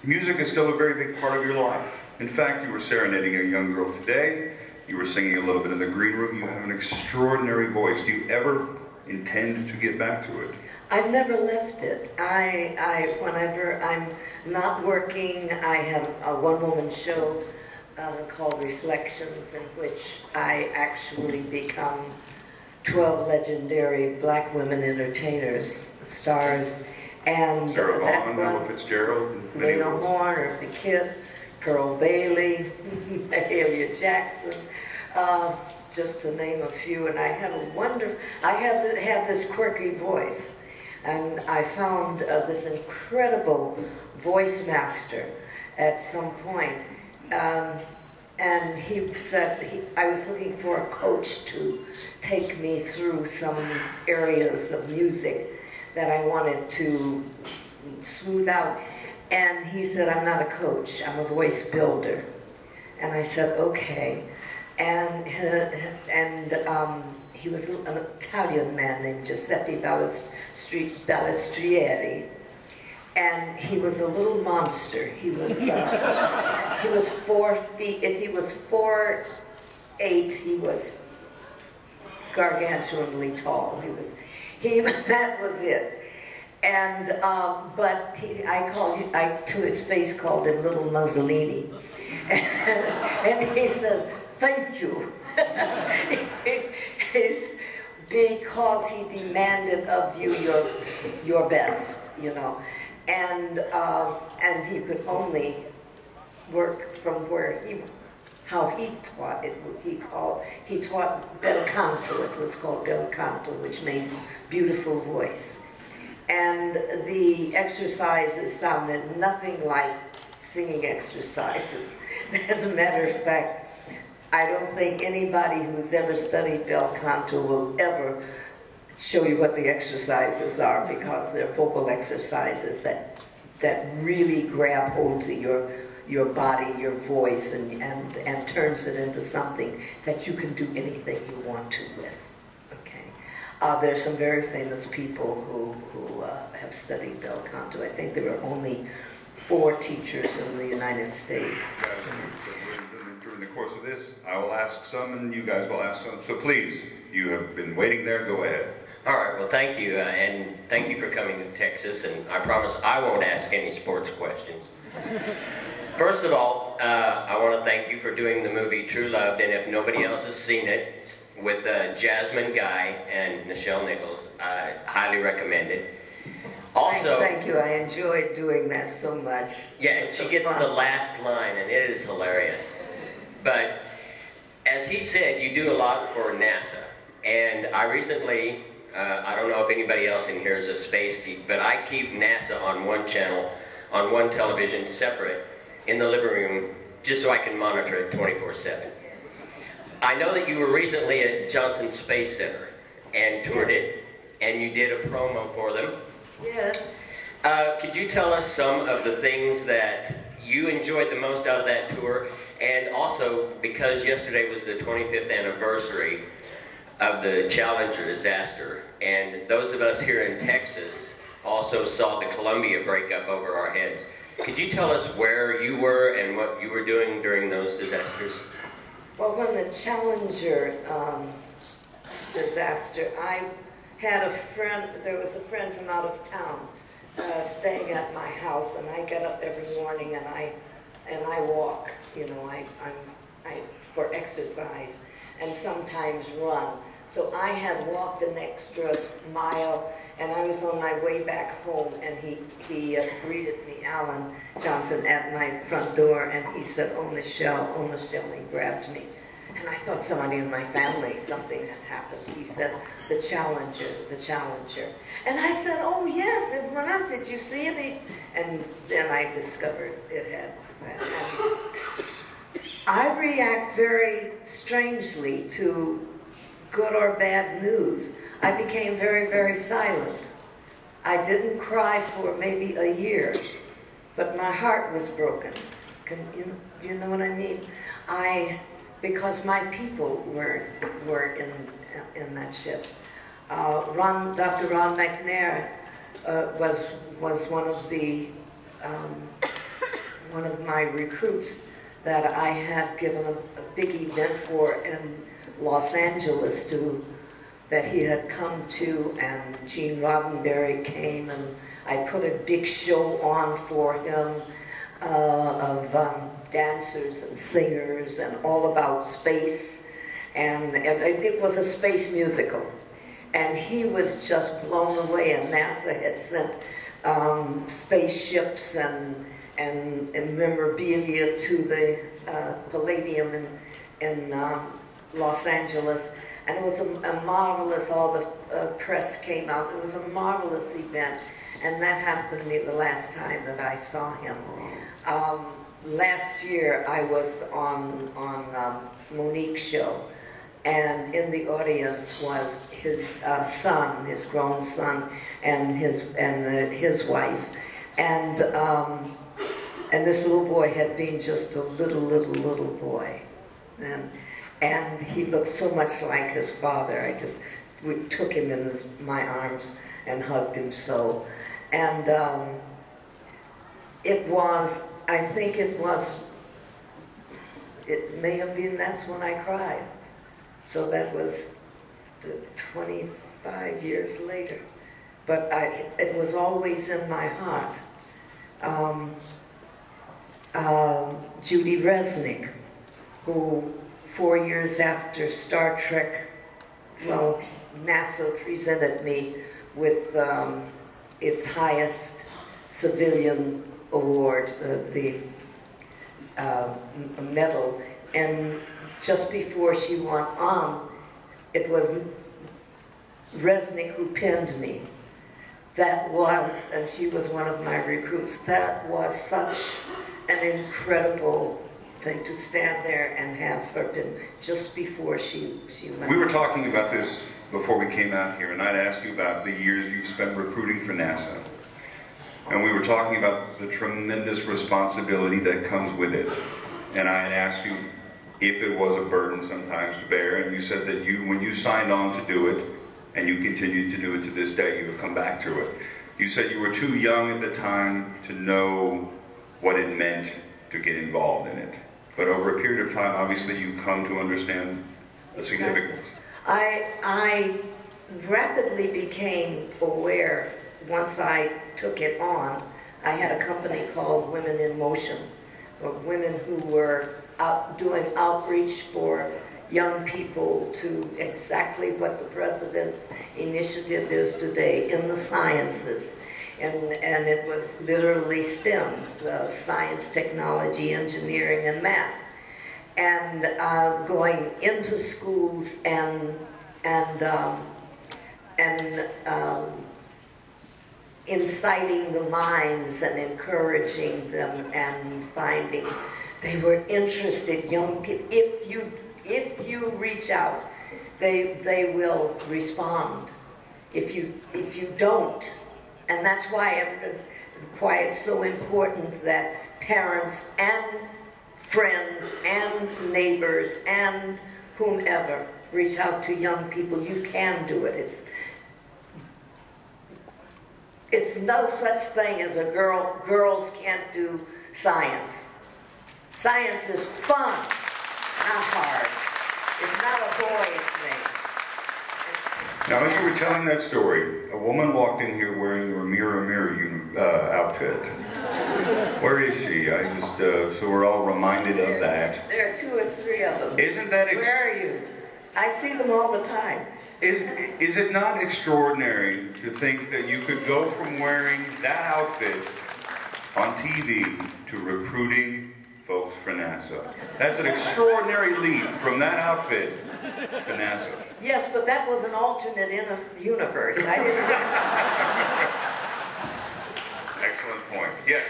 Music is still a very big part of your life. In fact, you were serenading a young girl today. You were singing a little bit in the green room. You have an extraordinary voice. Do you ever intend to get back to it? I've never left it. Whenever I'm not working, I have a one-woman show called Reflections, in which I actually become 12 legendary black women entertainers, stars, and Sarah Vaughan, Ella Fitzgerald, Lena Horne, Eartha Kitt, Pearl Bailey, Mahalia Jackson, just to name a few. And I had had this quirky voice, and I found this incredible voice master at some point. And he said I was looking for a coach to take me through some areas of music that I wanted to smooth out. And he said, I'm not a coach, I'm a voice builder. And I said, okay. And he was an Italian man named Giuseppe Balestrieri. And he was a little monster. He was 4 feet. If he was 4'8", he was gargantuanly tall. That was it. And but I to his face called him Little Mussolini, and he said, "Thank you," because he demanded of you your best, you know. And he could only work from how he taught it. He taught bel canto. It was called bel canto, which means beautiful voice. And the exercises sounded nothing like singing exercises. As a matter of fact, I don't think anybody who's ever studied bel canto will ever show you what the exercises are, because they're vocal exercises that really grab hold to your body, your voice, and turns it into something that you can do anything you want to with. Okay, there's some very famous people who have studied bel canto. I think there are only 4 teachers in the United States. During the course of this, I will ask some, and you guys will ask some. So please, you have been waiting there. Go ahead. All right, well, thank you, and thank you for coming to Texas, and I promise I won't ask any sports questions. First of all, I want to thank you for doing the movie True Love, and if nobody else has seen it, with Jasmine Guy and Nichelle Nichols, I highly recommend it. Also, thank you, I enjoyed doing that so much. Yeah, and she gets the last line, and it is hilarious. But, as he said, you do a lot for NASA, and I recently... I don't know if anybody else in here is a space geek, but I keep NASA on one channel, on one television, separate, in the living room, just so I can monitor it 24/7. I know that you were recently at Johnson Space Center and toured it, and you did a promo for them. Yes. Could you tell us some of the things that you enjoyed the most out of that tour? And also, because yesterday was the 25th anniversary of the Challenger disaster, and those of us here in Texas also saw the Columbia break up over our heads. Could you tell us where you were and what you were doing during those disasters? Well, when the Challenger disaster, I had a friend, there was a friend from out of town staying at my house, and I get up every morning and I walk, you know, I for exercise, and sometimes run. So I had walked an extra mile, and I was on my way back home, and he greeted me, Alan Johnson, at my front door, and he said, "Oh, Nichelle," and he grabbed me. And I thought somebody in my family, something had happened. He said, the Challenger. And I said, "Oh, yes, it went up. Did you see it?" And then I discovered it had. I react very strangely to good or bad news. I became very, very silent. I didn't cry for maybe a year, but my heart was broken. You know what I mean? Because my people were in that ship. Dr. Ron McNair was one of the one of my recruits that I had given a big event for in Los Angeles that he had come to, and Gene Roddenberry came, and I put a big show on for him of dancers and singers and all about space, and it was a space musical. And he was just blown away, and NASA had sent spaceships and memorabilia to the Palladium in Los Angeles. And it was a marvelous, all the press came out. It was a marvelous event. And that happened to me the last time that I saw him. Last year I was on Monique's show, and in the audience was his son, his grown son, and his wife. And this little boy had been just a little boy. And he looked so much like his father. We took him in my arms and hugged him so. And it may have been, that's when I cried. So that was 25 years later. But it was always in my heart. Judy Resnick, who 4 years after Star Trek, well, NASA presented me with its highest civilian award, the medal, and just before she went on, it was Resnick who pinned me. That was, and she was one of my recruits, that was such an incredible thing to stand there and have her pin just before she went. We were talking about this before we came out here, and I'd asked you about the years you've spent recruiting for NASA. And we were talking about the tremendous responsibility that comes with it. And I had asked you if it was a burden sometimes to bear, and you said that when you signed on to do it, and you continued to do it to this day, you have come back to it. You said you were too young at the time to know what it meant to get involved in it. But over a period of time, obviously, you come to understand the significance. I rapidly became aware, once I took it on. I had a company called Women in Motion, of women who were out doing outreach for young people to exactly what the President's initiative is today in the sciences. And it was literally STEM, science, technology, engineering, and math. And going into schools and inciting the minds and encouraging them and finding they were interested, young people. If you reach out, they will respond. If you don't, and that's why it's so important that parents and friends and neighbors and whomever reach out to young people. You can do it. It's no such thing as girls can't do science. Science is fun, not hard. It's not a boyish thing. Now, as you were telling that story, a woman walked in here wearing your Mirror outfit. Where is she? So we're all reminded of that. There are 2 or 3 of them. Isn't that Where are you? I see them all the time. Is it not extraordinary to think that you could go from wearing that outfit on TV to recruiting folks for NASA? That's an extraordinary leap from that outfit to NASA. Yes, but that was an alternate universe. I didn't. Excellent point. Yes.